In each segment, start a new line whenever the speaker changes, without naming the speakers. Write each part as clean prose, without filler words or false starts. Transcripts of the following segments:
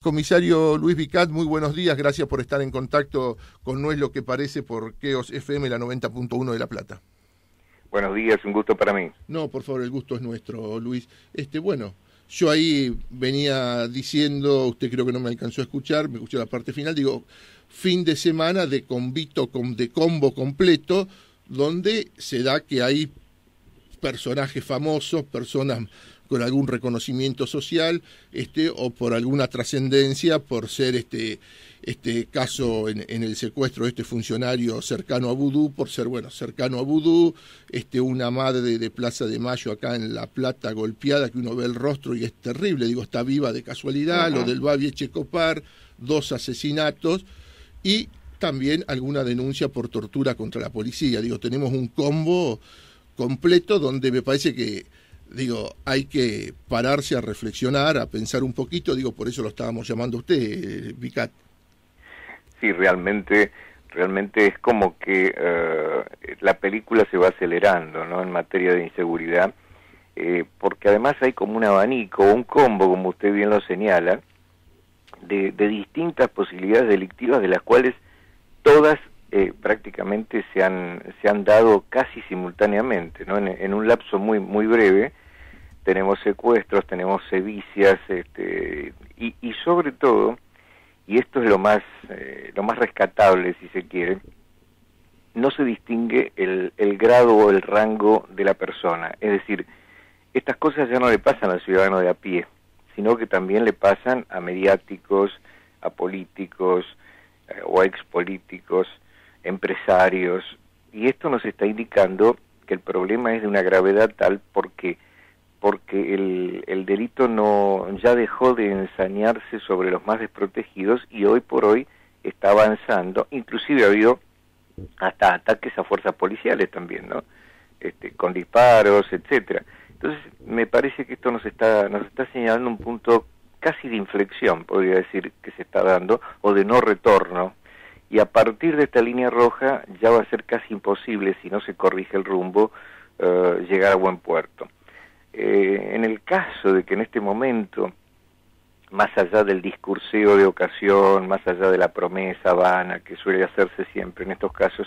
Comisario Luis Vicat, muy buenos días, gracias por estar en contacto con No es lo que parece por Keos FM, la 90.1 de La Plata.
Buenos días, un gusto para mí.
No, por favor, el gusto es nuestro, Luis. Bueno, yo ahí venía diciendo, usted creo que no me alcanzó a escuchar, me escuchó la parte final, digo, fin de semana de de combo completo, donde se da que hay personajes famosos, personas con algún reconocimiento social, o por alguna trascendencia, por ser este caso en el secuestro de este funcionario cercano a Vudú, por ser, cercano a Vudú, una madre de Plaza de Mayo acá en La Plata golpeada, que uno ve el rostro y es terrible, digo, está viva de casualidad, lo del Babi Echecopar, 2 asesinatos, y también alguna denuncia por tortura contra la policía. Digo, tenemos un combo completo donde me parece que hay que pararse a reflexionar, a pensar un poquito, por eso lo estábamos llamando a usted, Vicat.
Sí, realmente es como que la película se va acelerando, ¿no?, en materia de inseguridad, porque además hay como un abanico, un combo, como usted bien lo señala, de distintas posibilidades delictivas, de las cuales todas prácticamente se han dado casi simultáneamente, ¿no? En un lapso muy breve. Tenemos secuestros, tenemos sevicias, y sobre todo, y esto es lo más rescatable, si se quiere, no se distingue el grado o el rango de la persona. Es decir, estas cosas ya no le pasan al ciudadano de a pie, sino que también le pasan a mediáticos, a políticos o a expolíticos, empresarios, y esto nos está indicando que el problema es de una gravedad tal porque el delito ya dejó de ensañarse sobre los más desprotegidos y hoy por hoy está avanzando. Inclusive ha habido hasta ataques a fuerzas policiales también, ¿no? Con disparos, etcétera. Entonces me parece que esto nos está señalando un punto casi de inflexión, podría decir, que se está dando, o de no retorno, y a partir de esta línea roja ya va a ser casi imposible, si no se corrige el rumbo, llegar a buen puerto. En el caso de que en este momento, más allá del discurseo de ocasión, más allá de la promesa vana que suele hacerse siempre en estos casos,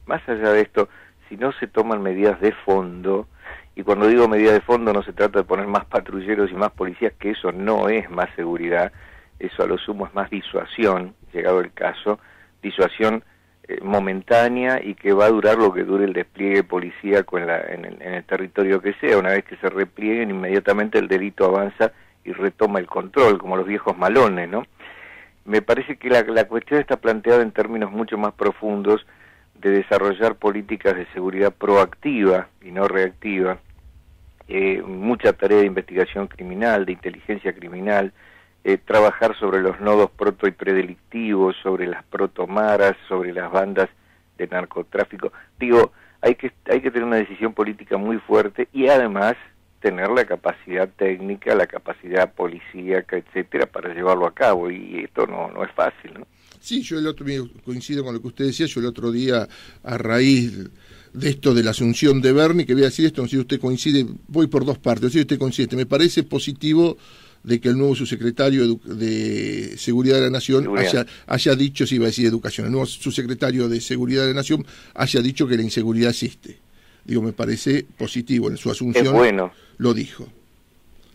más allá de esto, si no se toman medidas de fondo, y cuando digo medidas de fondo no se trata de poner más patrulleros y más policías, que eso no es más seguridad, eso a lo sumo es más disuasión, llegado el caso, disuasión momentánea y que va a durar lo que dure el despliegue policíaco en el territorio que sea. Una vez que se replieguen, inmediatamente el delito avanza y retoma el control, como los viejos malones, ¿no? Me parece que la cuestión está planteada en términos mucho más profundos de desarrollar políticas de seguridad proactiva y no reactiva, mucha tarea de investigación criminal, de inteligencia criminal, trabajar sobre los nodos proto y predelictivos, sobre las protomaras, sobre las bandas de narcotráfico. Digo, hay que tener una decisión política muy fuerte y además tener la capacidad técnica, la capacidad policíaca, etcétera, para llevarlo a cabo, y esto no es fácil, ¿no?
Sí, yo coincido con lo que usted decía. Yo el otro día, a raíz de esto de la asunción de Berni, que voy a decir esto, no sé si usted coincide, voy por dos partes, no sé si usted coincide, me parece positivo de que el nuevo subsecretario de Seguridad de la Nación haya dicho, si iba a decir Educación, el nuevo subsecretario de Seguridad de la Nación haya dicho que la inseguridad existe. Digo, me parece positivo, en su asunción
es bueno.
Lo dijo.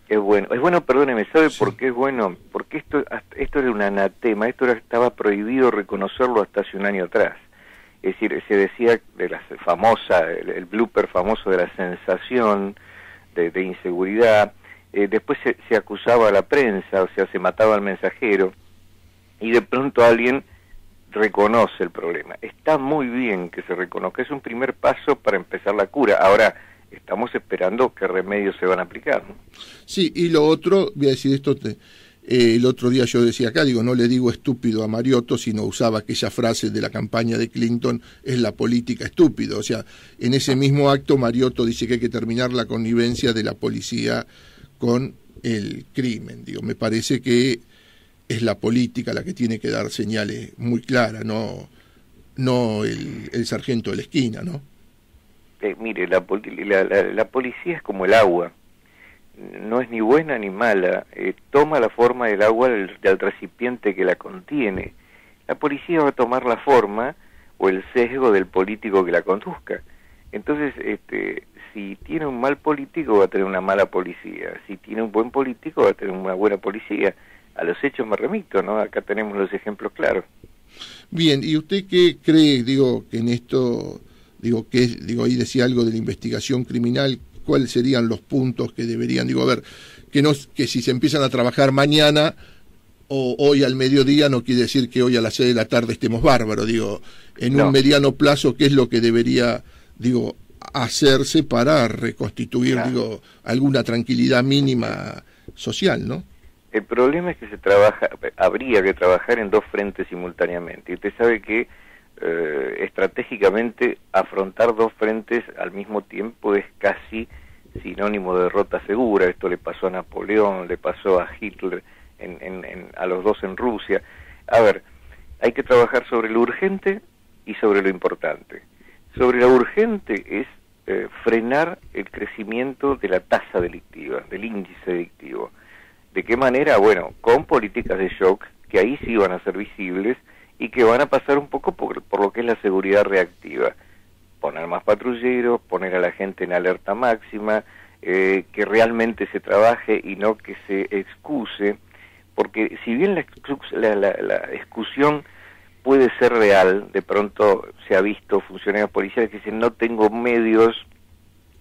Es bueno, perdóneme, ¿sabe
Sí.
por qué es bueno? Porque esto era un anatema, estaba prohibido reconocerlo hasta hace un año atrás. Es decir, se decía de la famosa, el blooper famoso de la sensación de inseguridad. Después se acusaba a la prensa, o sea, se mataba al mensajero, y de pronto alguien reconoce el problema. Está muy bien que se reconozca, es un primer paso para empezar la cura. Ahora, estamos esperando qué remedios se van a aplicar, ¿no?
Sí, y lo otro, voy a decir esto, el otro día yo decía acá, no le digo estúpido a Mariotto, sino usaba aquella frase de la campaña de Clinton, es la política estúpido. O sea, en ese mismo acto Mariotto dice que hay que terminar la connivencia de la policía con el crimen. Me parece que es la política la que tiene que dar señales muy claras, no el sargento de la esquina, ¿no?
Mire, la policía es como el agua, no es ni buena ni mala, toma la forma del agua del recipiente que la contiene. La policía va a tomar la forma o el sesgo del político que la conduzca. Entonces, si tiene un mal político va a tener una mala policía, si tiene un buen político va a tener una buena policía. A los hechos me remito, ¿no? Acá tenemos los ejemplos claros.
Bien, ¿y usted qué cree, digo, que en esto, ahí decía algo de la investigación criminal, cuáles serían los puntos que deberían, a ver, que si se empiezan a trabajar mañana o hoy al mediodía no quiere decir que hoy a las 6 de la tarde estemos bárbaros, en un mediano plazo, ¿qué es lo que debería, hacerse para reconstituir, alguna tranquilidad mínima social, ¿no?
El problema es que habría que trabajar en dos frentes simultáneamente. Y usted sabe que estratégicamente afrontar dos frentes al mismo tiempo es casi sinónimo de derrota segura. Esto le pasó a Napoleón, le pasó a Hitler, a los dos en Rusia. A ver, hay que trabajar sobre lo urgente y sobre lo importante. Sobre lo urgente es frenar el crecimiento de la tasa delictiva, del índice delictivo. ¿De qué manera? Bueno, con políticas de shock que ahí sí van a ser visibles y que van a pasar un poco por lo que es la seguridad reactiva. Poner más patrulleros, poner a la gente en alerta máxima, que realmente se trabaje y no que se excuse, porque si bien la excusión puede ser real, de pronto se ha visto funcionarios policiales que dicen no tengo medios,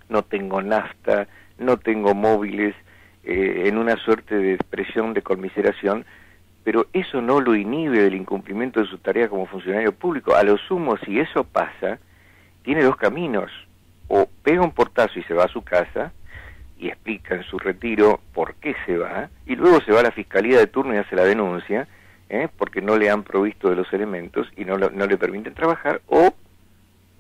no tengo nafta, no tengo móviles, en una suerte de expresión de conmiseración, pero eso no lo inhibe del incumplimiento de su tarea como funcionario público. A lo sumo, si eso pasa, tiene dos caminos: o pega un portazo y se va a su casa y explica en su retiro por qué se va, y luego se va a la fiscalía de turno y hace la denuncia, porque no le han provisto de los elementos y no le permiten trabajar, o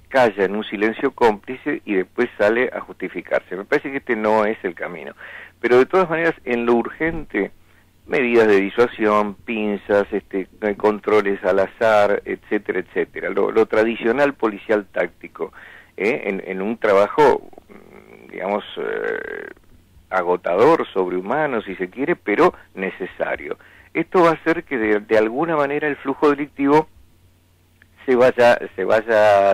calla en un silencio cómplice y después sale a justificarse. Me parece que este no es el camino. Pero de todas maneras, en lo urgente, medidas de disuasión, pinzas, controles al azar, etcétera, etcétera. Lo tradicional policial táctico, en un trabajo, digamos, agotador, sobrehumano, si se quiere, pero necesario. Esto va a hacer que de alguna manera el flujo delictivo se vaya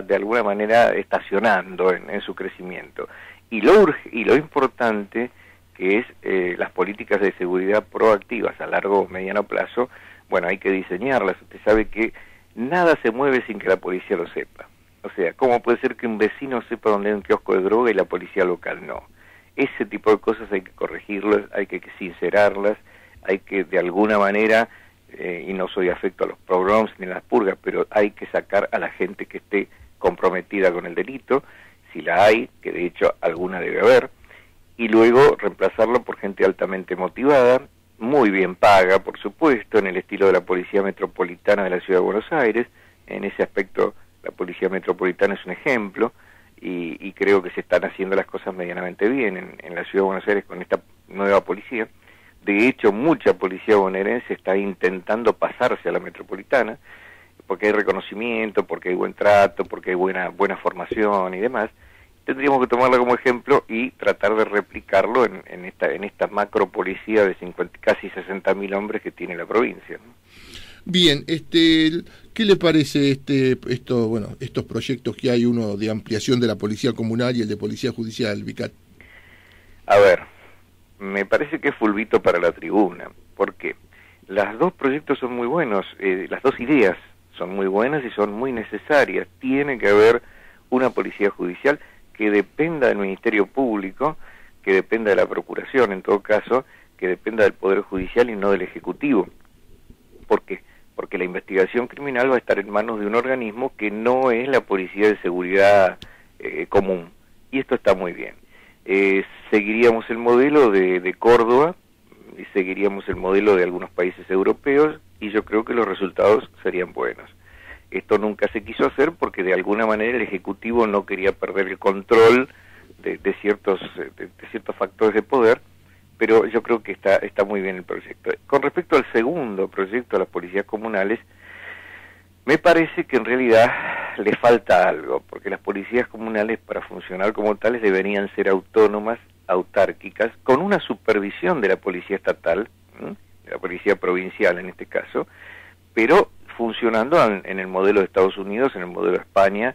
de alguna manera estacionando en su crecimiento. Y lo importante, que es las políticas de seguridad proactivas a largo o mediano plazo, bueno, hay que diseñarlas. Usted sabe que nada se mueve sin que la policía lo sepa. O sea, ¿cómo puede ser que un vecino sepa dónde hay un kiosco de droga y la policía local no? Ese tipo de cosas hay que corregirlas, hay que sincerarlas, hay que de alguna manera, y no soy afecto a los pogroms ni a las purgas, pero hay que sacar a la gente que esté comprometida con el delito, si la hay, que de hecho alguna debe haber, y luego reemplazarlo por gente altamente motivada, muy bien paga, por supuesto, en el estilo de la Policía Metropolitana de la Ciudad de Buenos Aires. En ese aspecto la Policía Metropolitana es un ejemplo, y creo que se están haciendo las cosas medianamente bien en la Ciudad de Buenos Aires con esta nueva policía. De hecho, mucha policía bonaerense está intentando pasarse a la metropolitana, porque hay reconocimiento, porque hay buen trato, porque hay buena formación y demás. Tendríamos que tomarlo como ejemplo y tratar de replicarlo en esta macro policía de casi 60.000 hombres que tiene la provincia, ¿no?
Bien, ¿qué le parece estos proyectos que hay, uno de ampliación de la policía comunal y el de policía judicial, Vicat?
A ver, me parece que es fulbito para la tribuna, porque los dos proyectos son muy buenos, las dos ideas son muy buenas y son muy necesarias. Tiene que haber una policía judicial que dependa del Ministerio Público, que dependa de la Procuración, en todo caso, que dependa del Poder Judicial y no del Ejecutivo. ¿Por qué? Porque la investigación criminal va a estar en manos de un organismo que no es la Policía de Seguridad común, y esto está muy bien. Seguiríamos el modelo de Córdoba, y seguiríamos el modelo de algunos países europeos, y yo creo que los resultados serían buenos. Esto nunca se quiso hacer porque de alguna manera el Ejecutivo no quería perder el control de ciertos factores de poder, pero yo creo que está muy bien el proyecto. Con respecto al segundo proyecto, a las policías comunales, me parece que en realidad le falta algo, porque las policías comunales, para funcionar como tales, deberían ser autónomas autárquicas, con una supervisión de la policía estatal, de la policía provincial en este caso, pero funcionando en el modelo de Estados Unidos, en el modelo de España,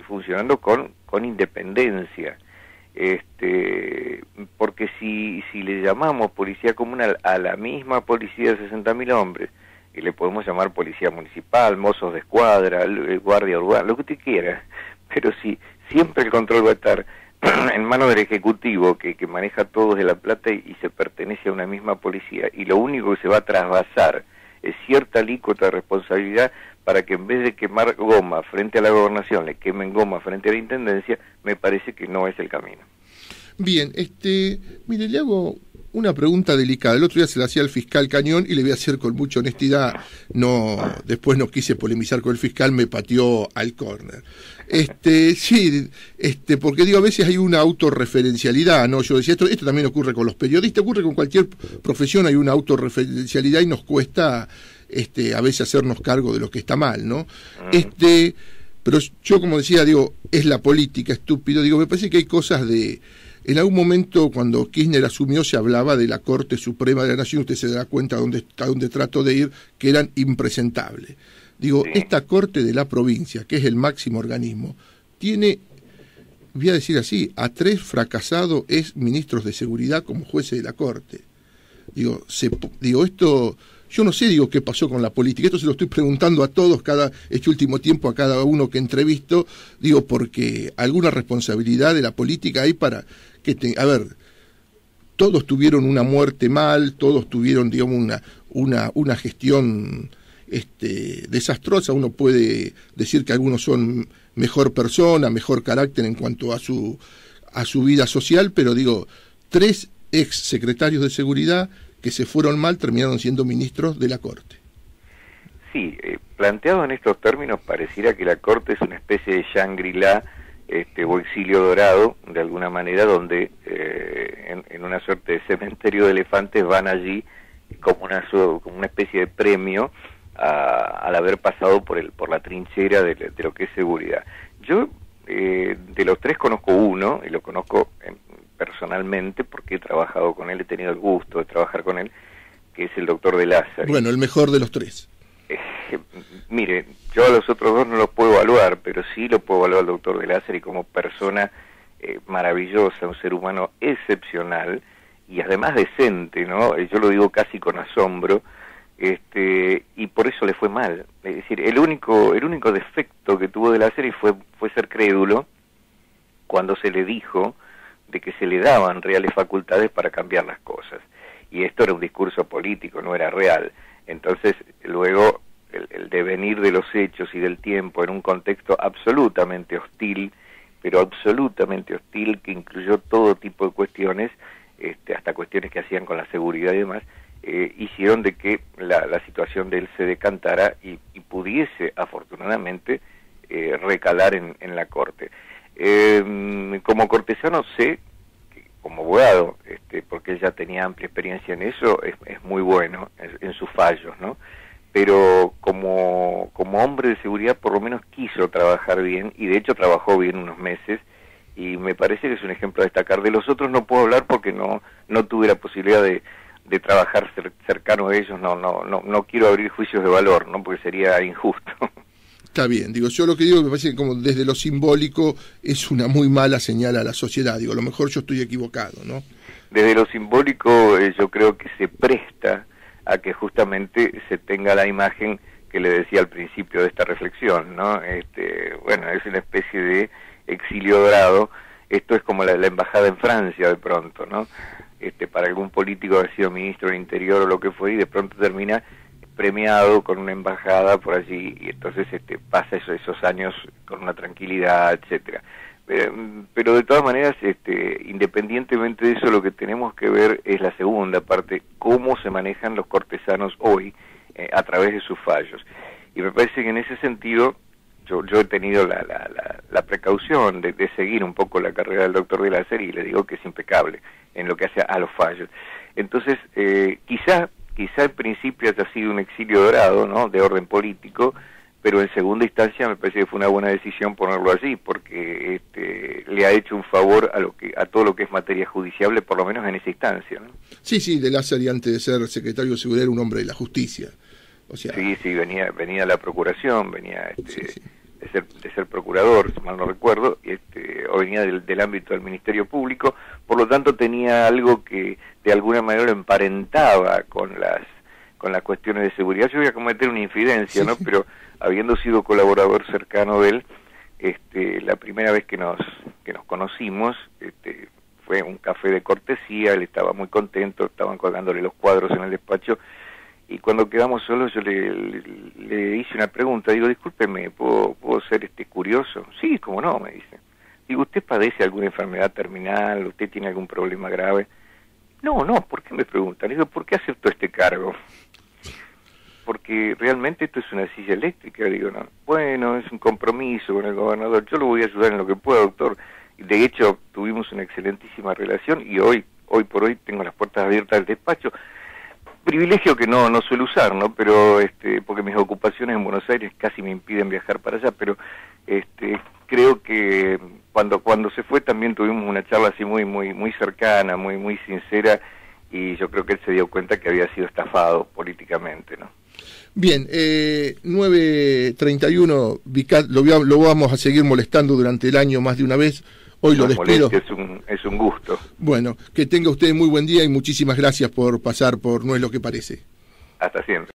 funcionando con independencia. Porque si le llamamos policía comunal a la misma policía de 60.000 hombres, y le podemos llamar policía municipal, mozos de escuadra, guardia urbana, lo que usted quiera, pero si siempre el control va a estar en manos del Ejecutivo, que maneja todo de La Plata y se pertenece a una misma policía, y lo único que se va a trasvasar es cierta alícuota de responsabilidad para que en vez de quemar goma frente a la gobernación, le quemen goma frente a la intendencia, me parece que no es el camino.
Bien, mire, le hago una pregunta delicada. El otro día se la hacía al fiscal Cañón y le voy a hacer con mucha honestidad. Después no quise polemizar con el fiscal, me pateó al córner. Sí, porque digo, a veces hay una autorreferencialidad, ¿no? Yo decía, esto también ocurre con los periodistas, ocurre con cualquier profesión, hay una autorreferencialidad y nos cuesta a veces hacernos cargo de lo que está mal, ¿no? Pero yo, como decía, digo, es la política, estúpido, digo, me parece que hay cosas en algún momento cuando Kirchner asumió se hablaba de la Corte Suprema de la Nación, usted se da cuenta a dónde trato de ir, que eran impresentables. Digo, sí. Esta Corte de la provincia, que es el máximo organismo, tiene, voy a decir así, a 3 fracasados ministros de seguridad como jueces de la Corte. Digo, esto... Yo no sé, qué pasó con la política. Esto se lo estoy preguntando a todos, este último tiempo, a cada uno que entrevisto, porque alguna responsabilidad de la política hay para que... A ver, todos tuvieron una muerte mal, todos tuvieron, digamos, una gestión desastrosa. Uno puede decir que algunos son mejor persona, mejor carácter en cuanto a su vida social, pero 3 ex secretarios de seguridad que se fueron mal terminaron siendo ministros de la Corte.
Sí, planteado en estos términos, pareciera que la Corte es una especie de Shangri-La o exilio dorado, de alguna manera, donde en una suerte de cementerio de elefantes van allí como una especie de premio al haber pasado por la trinchera de lo que es seguridad. Yo, de los 3 conozco uno, y lo conozco personalmente porque he trabajado con él, he tenido el gusto de trabajar con él, que es el doctor de Lázari.
Bueno, el mejor de los 3.
Mire, yo a los otros 2 no los puedo evaluar, pero sí lo puedo evaluar al doctor de Lázari como persona maravillosa, un ser humano excepcional y además decente, ¿no? Yo lo digo casi con asombro, y por eso le fue mal. Es decir, el único defecto que tuvo de Lázari fue ser crédulo cuando se le dijo de que se le daban reales facultades para cambiar las cosas. Y esto era un discurso político, no era real. Entonces, luego, el devenir de los hechos y del tiempo en un contexto absolutamente hostil, pero absolutamente hostil, que incluyó todo tipo de cuestiones, hasta cuestiones que hacían con la seguridad y demás, hicieron de que la situación de él se decantara y pudiese, afortunadamente, recalar en la Corte. Como cortesano sé, como abogado, porque él ya tenía amplia experiencia en eso, es muy bueno en sus fallos, ¿no? Pero como hombre de seguridad por lo menos quiso trabajar bien, y de hecho trabajó bien unos meses, y me parece que es un ejemplo a destacar. De los otros no puedo hablar porque no tuve la posibilidad de trabajar cercano a ellos, no quiero abrir juicios de valor, ¿no? Porque sería injusto.
Está bien, yo lo que digo me parece que como desde lo simbólico es una muy mala señal a la sociedad, a lo mejor yo estoy equivocado, ¿no?
Desde lo simbólico yo creo que se presta a que justamente se tenga la imagen que le decía al principio de esta reflexión, ¿no? Bueno, es una especie de exilio dorado. Esto es como la embajada en Francia de pronto, ¿no? Para algún político haber sido ministro del Interior o lo que fue, y de pronto termina premiado con una embajada por allí, y entonces pasa esos años con una tranquilidad, etcétera. Pero de todas maneras, independientemente de eso, lo que tenemos que ver es la segunda parte, cómo se manejan los cortesanos hoy a través de sus fallos. Y me parece que en ese sentido yo he tenido la precaución de seguir un poco la carrera del doctor de Lázari, y le digo que es impecable en lo que hace a los fallos. Entonces, quizá en principio haya sido un exilio dorado, ¿no?, de orden político, pero en segunda instancia me parece que fue una buena decisión ponerlo allí, porque le ha hecho un favor a todo lo que es materia judiciable, por lo menos en esa instancia, ¿no?
Sí, sí, de Lázari, antes de ser secretario de Seguridad, era un hombre de la justicia. O sea,
sí, venía a la procuración, venía
sí.
de ser procurador, si mal no recuerdo, o venía del ámbito del Ministerio Público, por lo tanto tenía algo que de alguna manera lo emparentaba con las cuestiones de seguridad. Yo voy a cometer una infidencia,
Sí.
¿no? Pero habiendo sido colaborador cercano de él, la primera vez que nos conocimos, fue un café de cortesía, él estaba muy contento, estaban colgándole los cuadros en el despacho, y cuando quedamos solos yo le hice una pregunta, digo, discúlpeme, ¿puedo ser curioso? Sí, cómo no, me dice. Digo, ¿usted padece alguna enfermedad terminal? ¿Usted tiene algún problema grave? No, ¿por qué me preguntan? Digo, ¿por qué aceptó este cargo? Porque realmente esto es una silla eléctrica, digo, no. Bueno, es un compromiso con el gobernador, yo lo voy a ayudar en lo que pueda, doctor. De hecho, tuvimos una excelentísima relación y hoy por hoy tengo las puertas abiertas del despacho. Privilegio que no suelo usar, ¿no? Pero porque mis ocupaciones en Buenos Aires casi me impiden viajar para allá, pero creo que cuando se fue también tuvimos una charla así muy cercana, muy sincera, y yo creo que él se dio cuenta que había sido estafado políticamente, ¿no?
Bien, 9:31, Vicat, lo vamos a seguir molestando durante el año más de una vez. Hoy lo despido.
Es un gusto.
Bueno, que tenga usted muy buen día y muchísimas gracias por pasar por No es lo que parece.
Hasta siempre.